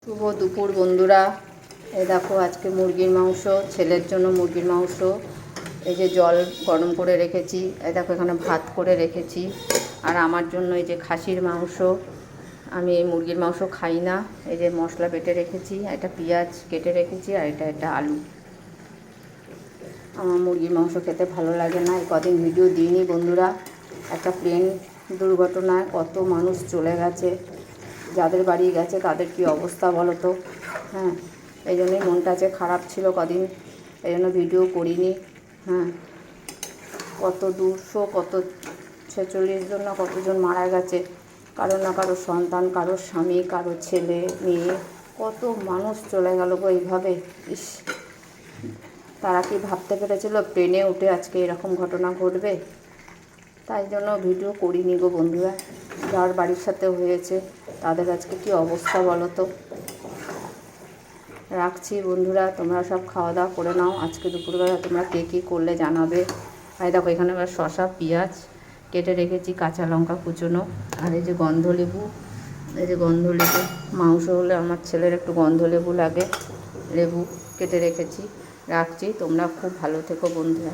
শুভ দুপুর বন্ধুরা। এই দেখো আজকে মুরগির মাংস, ছেলের জন্য মুরগির মাংস। এই যে জল গরম করে রেখেছি, এই দেখো এখানে ভাত করে রেখেছি। আর আমার জন্য এই যে খাসির মাংস। আমি এই মুরগির মাংস খাই না। এই যে মশলা বেটে রেখেছি, এটা পেঁয়াজ কেটে রেখেছি, আর এটা আলু। আমার মুরগির মাংস খেতে ভালো লাগে না। এই কদিন ভিডিও দিইনি বন্ধুরা। একটা প্লেন দুর্ঘটনায় কত মানুষ চলে গেছে, যাদের বাড়ি গেছে তাদের কি অবস্থা বলো তো। হ্যাঁ, এই জন্যই মনটা যে খারাপ ছিল কদিন, এই জন্য ভিডিও করিনি। হ্যাঁ, কত 246 জন না কতজন মারা গেছে, কারো না কারো সন্তান, কারো স্বামী, কারো ছেলে মেয়ে, কত মানুষ চলে গেল গো এইভাবে। ইস, তারা কি ভাবতে পেরেছিল প্লেনে উঠে আজকে এরকম ঘটনা ঘটবে? তাই জন্য ভিডিও করিনি গো বন্ধুরা। যার বাড়ির সাথে হয়েছে তাদের আজকে কি অবস্থা বলো তো। রাখছি বন্ধুরা, তোমরা সব খাওয়া দাওয়া করে নাও। আজকে দুপুরবেলা তোমরা কে কী করলে জানাবে। আর দেখো এখানে আবার শসা পেঁয়াজ কেটে রেখেছি, কাঁচা লঙ্কা কুচোনো, আর এই যে গন্ধলেবু। এই যে গন্ধলেবু, মাংস হলে আমার ছেলের একটু গন্ধলেবু লাগে, লেবু কেটে রেখেছি। রাখছি, তোমরা খুব ভালো থেকো বন্ধুরা।